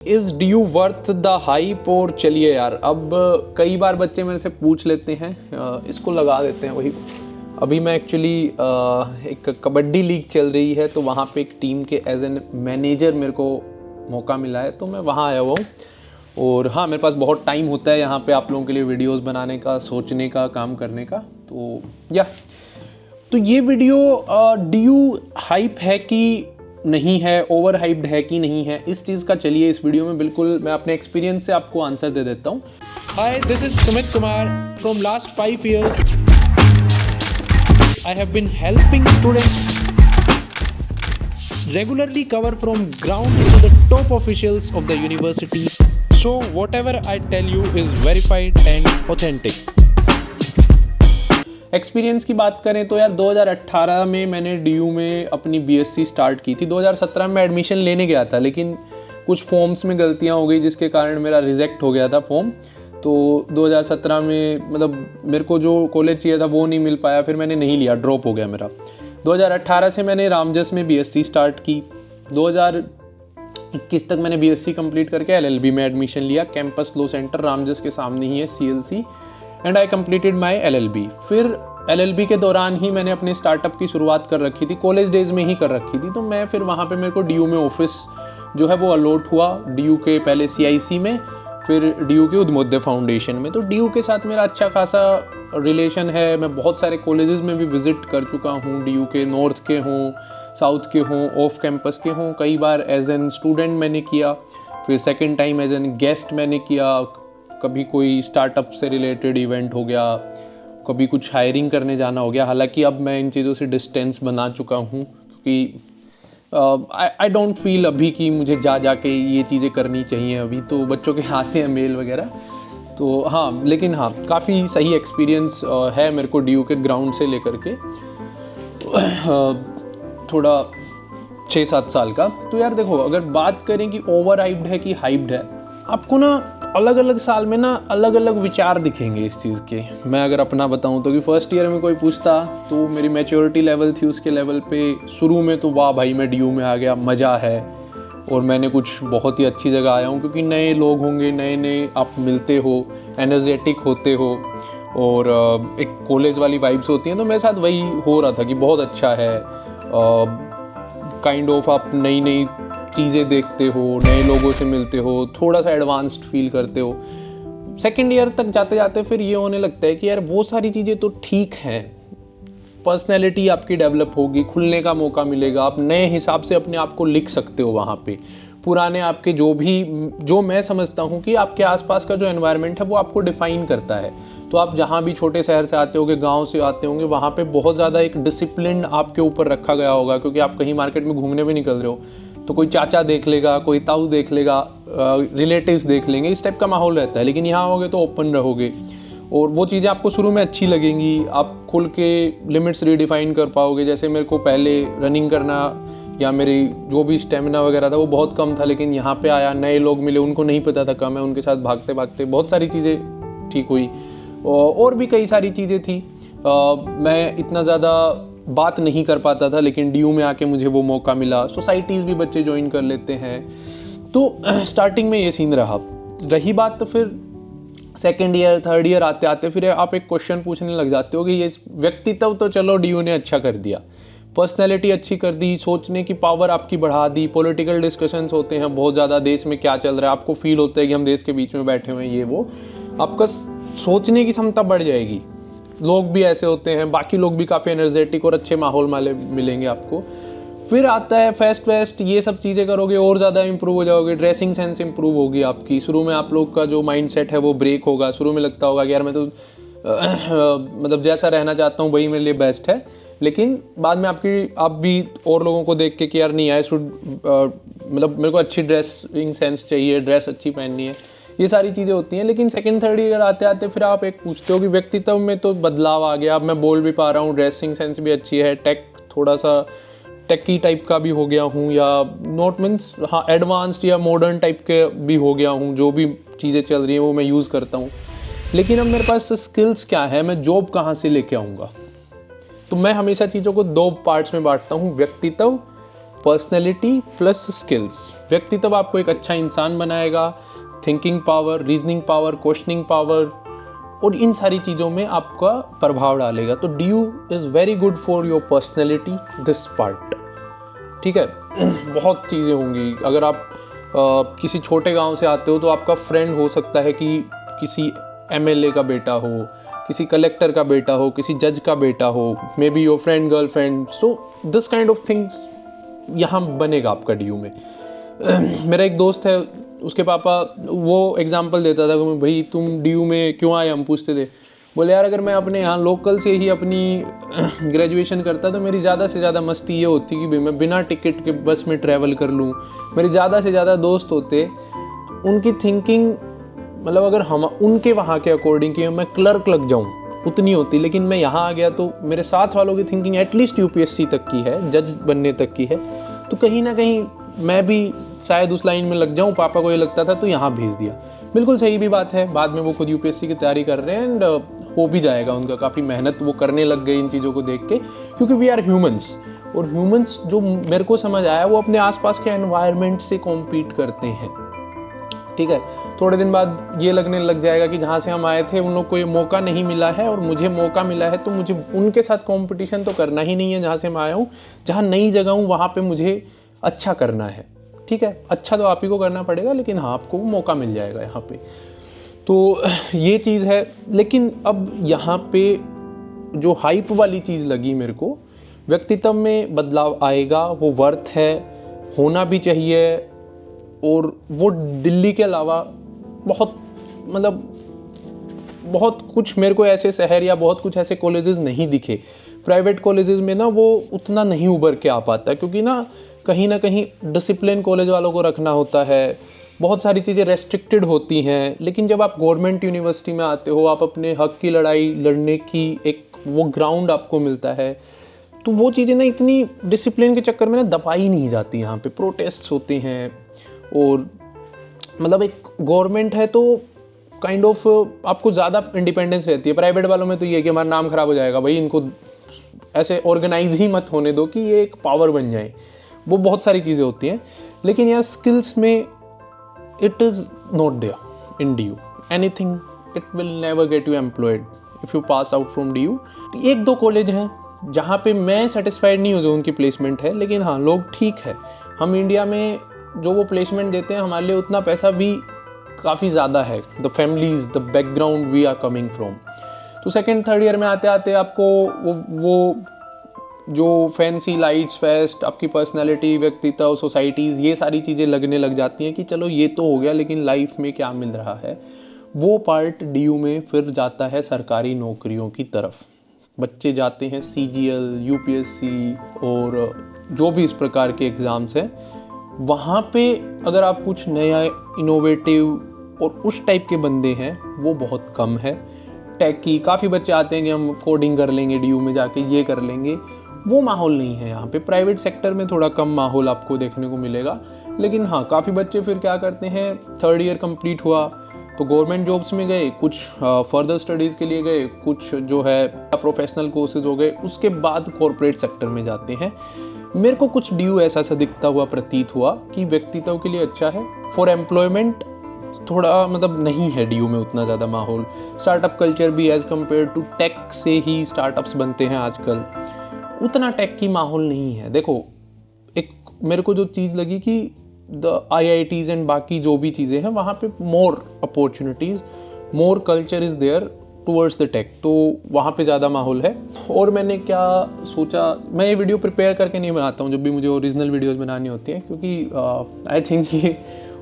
Is D you worth the hype? और चलिए यार, अब कई बार बच्चे मेरे से पूछ लेते हैं, इसको लगा देते हैं वही। अभी मैं एक्चुअली एक कबड्डी लीग चल रही है, तो वहाँ पे एक टीम के एज एन मैनेजर मेरे को मौका मिला है, तो मैं वहाँ आया हुआ हूँ। और हाँ, मेरे पास बहुत टाइम होता है यहाँ पे आप लोगों के लिए वीडियोस बनाने का, सोचने का, काम करने का। तो ये वीडियो डी यू हाइप है कि नहीं है, ओवर हाइप्ड है कि नहीं है, इस चीज़ का चलिए इस वीडियो में बिल्कुल मैं अपने एक्सपीरियंस से आपको आंसर दे देता हूँ। Hi, this is Sumit Kumar. From last 5 years I have been helping students regularly cover from ground to the top officials of the university. So whatever I tell you is verified and authentic. Experience की बात करें तो यार 2018 में मैंने DU में अपनी BSc start की थी। 2017 में एडमिशन लेने गया था, लेकिन कुछ फॉर्म्स में गलतियां हो गई जिसके कारण मेरा रिजेक्ट हो गया था फॉर्म। तो 2017 में मतलब मेरे को जो कॉलेज चाहिए था वो नहीं मिल पाया, फिर मैंने नहीं लिया, ड्रॉप हो गया मेरा। 2018 से मैंने रामजस में BSc स्टार्ट की। 2021 तक मैंने BSc कंप्लीट करके LLB में एडमिशन लिया। कैंपस लॉ सेंटर रामजस के सामने ही है, CLC, and I completed my LLB। फिर LLB के दौरान ही मैंने अपने स्टार्टअप की शुरुआत कर रखी थी, कॉलेज डेज में ही कर रखी थी। तो मैं फिर वहाँ पे मेरे को DU में ऑफिस जो है वो अलॉट हुआ, DU के पहले CIC में, फिर DU के उद्मोद्य फाउंडेशन में। तो DU के साथ मेरा अच्छा खासा रिलेशन है। मैं बहुत सारे कॉलेजेस में भी विज़िट कर चुका हूँ, DU के नॉर्थ के हों, साउथ के हों, ऑफ कैंपस के हों। कई बार एज एन स्टूडेंट मैंने किया, फिर second time as an guest मैंने किया। कभी कोई स्टार्टअप से रिलेटेड इवेंट हो गया, कभी कुछ हायरिंग करने जाना हो गया। हालांकि अब मैं इन चीज़ों से डिस्टेंस बना चुका हूँ, क्योंकि आई डोंट फील अभी कि मुझे जाके ये चीज़ें करनी चाहिए। अभी तो बच्चों के आते हैं मेल वगैरह। तो हाँ, लेकिन हाँ, काफ़ी सही एक्सपीरियंस है मेरे को DU के ग्राउंड से लेकर के थोड़ा 6-7 साल का। तो यार देखो, अगर बात करें कि ओवर हाइप्ड है कि हाइप्ड है, आपको ना अलग अलग साल में ना अलग अलग विचार दिखेंगे इस चीज़ के। मैं अगर अपना बताऊं तो कि फर्स्ट ईयर में कोई पूछता तो मेरी मैच्योरिटी लेवल थी उसके लेवल पे, शुरू में तो वाह भाई मैं DU में आ गया, मज़ा है, और मैंने कुछ बहुत ही अच्छी जगह आया हूं, क्योंकि नए लोग होंगे, नए आप मिलते हो, एनर्जेटिक होते हो, और एक कॉलेज वाली वाइब्स होती हैं। तो मेरे साथ वही हो रहा था कि बहुत अच्छा है, काइंड ऑफ आप नई चीज़ें देखते हो, नए लोगों से मिलते हो, थोड़ा सा एडवांस्ड फील करते हो। सेकेंड ईयर तक जाते जाते फिर ये होने लगता है कि यार वो सारी चीज़ें तो ठीक हैं, पर्सनैलिटी आपकी डेवलप होगी, खुलने का मौका मिलेगा, आप नए हिसाब से अपने आप को लिख सकते हो वहाँ पे। पुराने आपके जो मैं समझता हूँ कि आपके आसपास का जो एनवायरनमेंट है वो आपको डिफ़ाइन करता है। तो आप जहाँ भी छोटे शहर से आते होंगे, गांव से आते होंगे, वहाँ पे बहुत ज़्यादा एक डिसिप्लिन आपके ऊपर रखा गया होगा, क्योंकि आप कहीं मार्केट में घूमने भी निकल रहे हो तो कोई चाचा देख लेगा, कोई ताऊ देख लेगा, रिलेटिव्स देख लेंगे, इस टाइप का माहौल रहता है। लेकिन यहाँ होगे तो ओपन रहोगे, और वो चीज़ें आपको शुरू में अच्छी लगेंगी, आप खुल के लिमिट्स रीडिफाइन कर पाओगे। जैसे मेरे को पहले रनिंग करना या मेरी जो भी स्टेमिना वगैरह था वो बहुत कम था, लेकिन यहाँ पे आया, नए लोग मिले, उनको नहीं पता था कम है, उनके साथ भागते भागते बहुत सारी चीज़ें ठीक हुई, और भी कई सारी चीज़ें थी। मैं इतना ज़्यादा बात नहीं कर पाता था, लेकिन DU में आके मुझे वो मौका मिला। सोसाइटीज़ भी बच्चे ज्वाइन कर लेते हैं। तो स्टार्टिंग में ये सीन रही बात। तो फिर सेकेंड ईयर, थर्ड ईयर आते आते फिर आप एक क्वेश्चन पूछने लग जाते हो कि ये व्यक्तित्व तो चलो DU ने अच्छा कर दिया, पर्सनैलिटी अच्छी कर दी, सोचने की पावर आपकी बढ़ा दी, पॉलिटिकल डिस्कशंस होते हैं बहुत ज़्यादा, देश में क्या चल रहा है आपको फील होता है कि हम देश के बीच में बैठे हुए हैं, ये वो, आपका सोचने की क्षमता बढ़ जाएगी। लोग भी ऐसे होते हैं, बाकी लोग भी काफ़ी एनर्जेटिक और अच्छे माहौल वाले मिलेंगे आपको। फिर आता है फेस्ट, ये सब चीज़ें करोगे और ज़्यादा इंप्रूव हो जाओगे, ड्रेसिंग सेंस इंप्रूव होगी आपकी। शुरू में आप लोग का जो माइंडसेट है वो ब्रेक होगा, शुरू में लगता होगा कि यार मैं तो मतलब जैसा रहना चाहता हूँ वही मेरे लिए बेस्ट है, लेकिन बाद में आप भी और लोगों को देख के कि यार नहीं, आई शुड मतलब मेरे को अच्छी ड्रेसिंग सेंस चाहिए, ड्रेस अच्छी पहननी है, ये सारी चीज़ें होती हैं। लेकिन सेकंड थर्ड ईयर आते आते फिर आप एक पूछते हो कि व्यक्तित्व में तो बदलाव आ गया, अब मैं बोल भी पा रहा हूँ, ड्रेसिंग सेंस भी अच्छी है, थोड़ा सा टेकी टाइप का भी हो गया हूँ, या नॉट मीन्स हाँ एडवांस्ड या मॉडर्न टाइप के भी हो गया हूँ, जो भी चीज़ें चल रही हैं वो मैं यूज़ करता हूँ। लेकिन अब मेरे पास स्किल्स क्या है, मैं जॉब कहाँ से लेके आऊँगा? तो मैं हमेशा चीज़ों को 2 पार्ट्स में बांटता हूँ, व्यक्तित्व पर्सनैलिटी प्लस स्किल्स। व्यक्तित्व आपको एक अच्छा इंसान बनाएगा, thinking power, reasoning power, questioning power और इन सारी चीज़ों में आपका प्रभाव डालेगा। तो DU is very good for your personality this part. ठीक है, बहुत चीज़ें होंगी। अगर आप किसी छोटे गांव से आते हो तो आपका फ्रेंड हो सकता है कि किसी MLA का बेटा हो, किसी कलेक्टर का बेटा हो, किसी जज का बेटा हो, may be your friend girlfriend. So this kind of things यहाँ बनेगा आपका DU में। मेरा एक दोस्त है, उसके पापा वो एग्जाम्पल देता था कि भाई तुम DU में क्यों आए, हम पूछते थे। बोले यार अगर मैं अपने यहाँ लोकल से ही अपनी ग्रेजुएशन करता तो मेरी ज़्यादा से ज़्यादा मस्ती ये होती कि भाई मैं बिना टिकट के बस में ट्रैवल कर लूँ। मेरे ज़्यादा से ज़्यादा दोस्त होते, उनकी थिंकिंग मतलब अगर हम उनके वहाँ के अकॉर्डिंग कि मैं क्लर्क लग जाऊँ उतनी होती, लेकिन मैं यहाँ आ गया तो मेरे साथ वालों की थिंकिंग एटलीस्ट UPSC तक की है, जज बनने तक की है। तो कहीं ना कहीं मैं भी शायद उस लाइन में लग जाऊं, पापा को ये लगता था तो यहाँ भेज दिया। बिल्कुल सही भी बात है। बाद में वो खुद UPSC की तैयारी कर रहे हैं एंड हो भी जाएगा उनका। काफ़ी मेहनत वो करने लग गए इन चीज़ों को देख के, क्योंकि वी आर ह्यूमंस। और ह्यूमंस जो मेरे को समझ आया वो अपने आसपास के एनवायरनमेंट से कॉम्पीट करते हैं। ठीक है, थोड़े दिन बाद ये लगने लग जाएगा कि जहाँ से हम आए थे उन लोग को ये मौका नहीं मिला है और मुझे मौका मिला है, तो मुझे उनके साथ कंपटीशन तो करना ही नहीं है। जहाँ से मैं आया हूँ, जहाँ नई जगह हूँ, वहाँ पे मुझे अच्छा करना है। ठीक है, अच्छा तो आप ही को करना पड़ेगा, लेकिन हाँ आपको मौका मिल जाएगा यहाँ पे। तो ये चीज़ है। लेकिन अब यहाँ पे जो हाइप वाली चीज़ लगी मेरे को, व्यक्तित्व में बदलाव आएगा, वो वर्थ है, होना भी चाहिए। और वो दिल्ली के अलावा बहुत मतलब बहुत कुछ मेरे को ऐसे शहर या बहुत कुछ ऐसे कॉलेजेस नहीं दिखे। प्राइवेट कॉलेजेस में ना वो उतना नहीं उभर के आ पाता, क्योंकि ना कहीं डिसिप्लिन कॉलेज वालों को रखना होता है, बहुत सारी चीज़ें रेस्ट्रिक्टेड होती हैं। लेकिन जब आप गवर्नमेंट यूनिवर्सिटी में आते हो, आप अपने हक की लड़ाई लड़ने की एक वो ग्राउंड आपको मिलता है, तो वो चीज़ें ना इतनी डिसिप्लिन के चक्कर में ना दबाई नहीं जाती। यहाँ पे प्रोटेस्ट होते हैं और मतलब एक गवर्नमेंट है तो काइंड ऑफ आपको ज़्यादा इंडिपेंडेंस रहती है। प्राइवेट वालों में तो ये है कि हमारा नाम खराब हो जाएगा, भाई इनको ऐसे ऑर्गेनाइज ही मत होने दो कि ये एक पावर बन जाए। वो बहुत सारी चीज़ें होती हैं। लेकिन यार स्किल्स में it is not there in DU। Anything it will never get you employed if you pass out from DU। एक दो कॉलेज हैं जहाँ पे मैं सेटिस्फाइड नहीं हूँ जो उनकी प्लेसमेंट है, लेकिन हाँ लोग ठीक है। हम इंडिया में जो वो प्लेसमेंट देते हैं हमारे लिए उतना पैसा भी काफ़ी ज़्यादा है। The families, the background we are coming from. तो सेकेंड थर्ड ईयर में आते आते आपको वो जो फैंसी लाइट्स फेस्ट, आपकी पर्सनालिटी, व्यक्तित्व, सोसाइटीज़, ये सारी चीज़ें लगने लग जाती हैं कि चलो ये तो हो गया, लेकिन लाइफ में क्या मिल रहा है। वो पार्ट DU में फिर जाता है सरकारी नौकरियों की तरफ। बच्चे जाते हैं CGL, UPSC और जो भी इस प्रकार के एग्ज़ाम्स हैं, वहाँ पे अगर आप कुछ नया इनोवेटिव और उस टाइप के बंदे हैं वो बहुत कम है। टेक की काफ़ी बच्चे आते हैं कि हम कोडिंग कर लेंगे DU में जाके, ये कर लेंगे, वो माहौल नहीं है यहाँ पे। प्राइवेट सेक्टर में थोड़ा कम माहौल आपको देखने को मिलेगा। लेकिन हाँ काफ़ी बच्चे फिर क्या करते हैं, थर्ड ईयर कंप्लीट हुआ तो गवर्नमेंट जॉब्स में गए, कुछ फर्दर स्टडीज़ के लिए गए, कुछ जो है प्रोफेशनल कोर्सेज हो गए, उसके बाद कॉरपोरेट सेक्टर में जाते हैं। मेरे को कुछ DU ऐसा सा दिखता हुआ प्रतीत हुआ कि व्यक्तित्व के लिए अच्छा है, फॉर एम्प्लॉयमेंट थोड़ा मतलब नहीं है DU में उतना ज़्यादा माहौल। स्टार्टअप कल्चर भी एज़ कम्पेयर टू टेक से ही स्टार्टअप्स बनते हैं आजकल, उतना टेक की माहौल नहीं है। देखो एक मेरे को जो चीज़ लगी कि द IITs एंड बाकी जो भी चीज़ें हैं वहाँ पे more opportunities, more culture is there towards the tech, तो वहाँ पे ज़्यादा माहौल है। और मैंने क्या सोचा, मैं ये वीडियो प्रिपेयर करके नहीं बनाता हूँ जब भी मुझे ओरिजिनल वीडियोज़ बनानी होती हैं, क्योंकि आई थिंक कि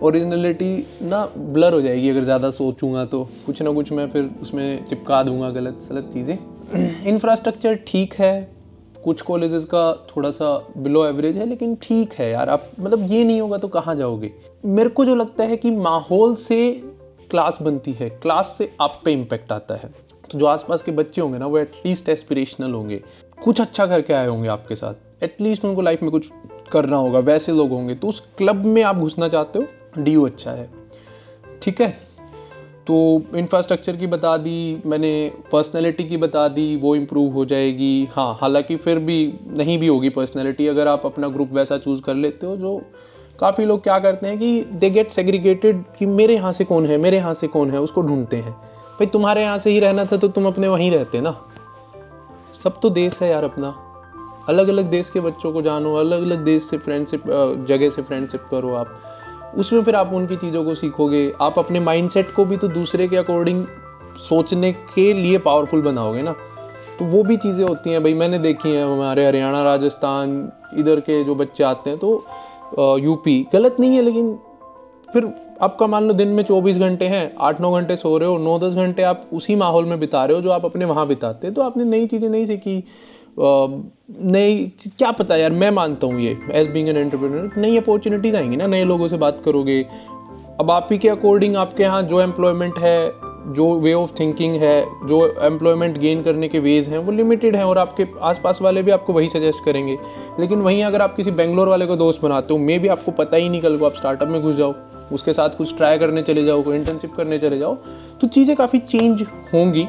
ओरिजिनलिटी ना ब्लर हो जाएगी अगर ज़्यादा सोचूंगा, तो कुछ ना कुछ मैं फिर उसमें चिपका दूंगा गलत सलत चीज़ें। इंफ्रास्ट्रक्चर ठीक है, कुछ कॉलेजेस का थोड़ा सा बिलो एवरेज है, लेकिन ठीक है यार। आप मतलब ये नहीं होगा तो कहाँ जाओगे। मेरे को जो लगता है कि माहौल से क्लास बनती है, क्लास से आप पे इम्पेक्ट आता है। तो जो आसपास के बच्चे होंगे ना वो एटलीस्ट एस्पिरेशनल होंगे, कुछ अच्छा करके आए होंगे आपके साथ, एटलीस्ट उनको लाइफ में कुछ करना होगा, वैसे लोग होंगे। तो उस क्लब में आप घुसना चाहते हो, DU अच्छा है, ठीक है। तो इंफ्रास्ट्रक्चर की बता दी मैंने, पर्सनैलिटी की बता दी, वो इम्प्रूव हो जाएगी। हाँ, हालांकि फिर भी नहीं भी होगी पर्सनैलिटी अगर आप अपना ग्रुप वैसा चूज़ कर लेते हो। जो काफ़ी लोग क्या करते हैं कि दे गेट सेग्रीगेटेड कि मेरे यहाँ से कौन है, मेरे यहाँ से कौन है, उसको ढूंढते हैं। भाई तुम्हारे यहाँ से ही रहना था तो तुम अपने वहीं रहते ना। सब तो देश है यार अपना, अलग अलग देश के बच्चों को जानो, अलग अलग देश से फ्रेंडशिप, जगह से फ्रेंडशिप करो आप, उसमें फिर आप उनकी चीज़ों को सीखोगे। आप अपने माइंडसेट को भी तो दूसरे के अकॉर्डिंग सोचने के लिए पावरफुल बनाओगे ना। तो वो भी चीज़ें होती हैं भाई, मैंने देखी हैं। हमारे हरियाणा, राजस्थान इधर के जो बच्चे आते हैं तो यूपी, गलत नहीं है, लेकिन फिर आपका मान लो दिन में 24 घंटे हैं, 8-9 घंटे सो रहे हो, 9-10 घंटे आप उसी माहौल में बिता रहे हो जो आप अपने वहाँ बिताते, तो आपने नई चीज़ें नहीं सीखी। नई क्या पता यार, मैं मानता हूँ ये एज बीइंग एन एंटरप्रेन्योर, नई अपॉर्चुनिटीज़ आएंगी ना, नए लोगों से बात करोगे। अब आप ही के अकॉर्डिंग आपके यहाँ जो एम्प्लॉयमेंट है, जो वे ऑफ थिंकिंग है, जो एम्प्लॉयमेंट गेन करने के वेज हैं वो लिमिटेड हैं, और आपके आसपास वाले भी आपको वही सजेस्ट करेंगे। लेकिन वहीं अगर आप किसी बेंगलोर वाले को दोस्त बनाते हो, मे भी आपको पता ही नहीं, कल को आप स्टार्टअप में घुस जाओ, उसके साथ कुछ ट्राई करने चले जाओ, कोई इंटर्नशिप करने चले जाओ, तो चीज़ें काफ़ी चेंज होंगी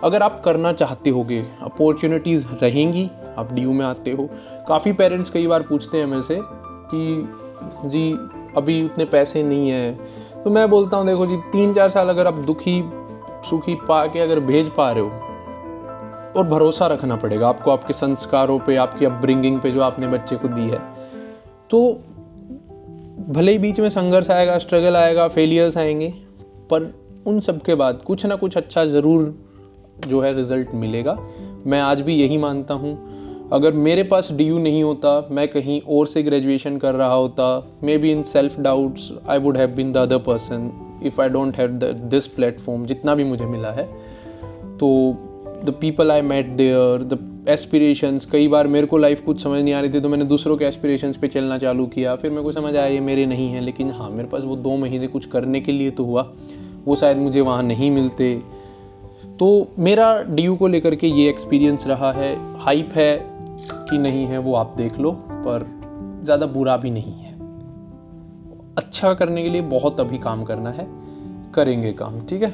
अगर आप करना चाहते होगे। अपॉर्चुनिटीज़ रहेंगी। आप DU में आते हो, काफ़ी पेरेंट्स कई बार पूछते हैं मेरे से कि जी अभी उतने पैसे नहीं हैं, तो मैं बोलता हूँ देखो जी, 3-4 साल अगर आप दुखी सुखी पा के अगर भेज पा रहे हो, और भरोसा रखना पड़ेगा आपको आपके संस्कारों पे, आपकी अपब्रिंगिंग पे जो आपने बच्चे को दी है, तो भले ही बीच में संघर्ष आएगा, स्ट्रगल आएगा, फेलियर्स आएंगे, पर उन सब के बाद कुछ ना कुछ अच्छा ज़रूर जो है रिज़ल्ट मिलेगा। मैं आज भी यही मानता हूँ। अगर मेरे पास DU नहीं होता, मैं कहीं और से ग्रेजुएशन कर रहा होता, maybe in self doubts I would have been the other person if I don't have this platform, जितना भी मुझे मिला है। तो the people I met there, the aspirations, कई बार मेरे को लाइफ कुछ समझ नहीं आ रही थी तो मैंने दूसरों के एस्पिरेशंस पे चलना चालू किया, फिर मेरे को समझ आया ये मेरे नहीं है, लेकिन हाँ मेरे पास वो 2 महीने कुछ करने के लिए तो हुआ, वो शायद मुझे वहाँ नहीं मिलते। तो मेरा DU को लेकर के ये एक्सपीरियंस रहा है। हाइप है कि नहीं है वो आप देख लो, पर ज़्यादा बुरा भी नहीं है। अच्छा करने के लिए बहुत अभी काम करना है, करेंगे काम, ठीक है।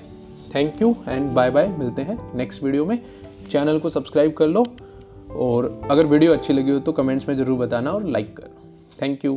Thank you and bye bye, मिलते हैं नेक्स्ट वीडियो में। चैनल को सब्सक्राइब कर लो, और अगर वीडियो अच्छी लगी हो तो कमेंट्स में ज़रूर बताना और लाइक करना। Thank you.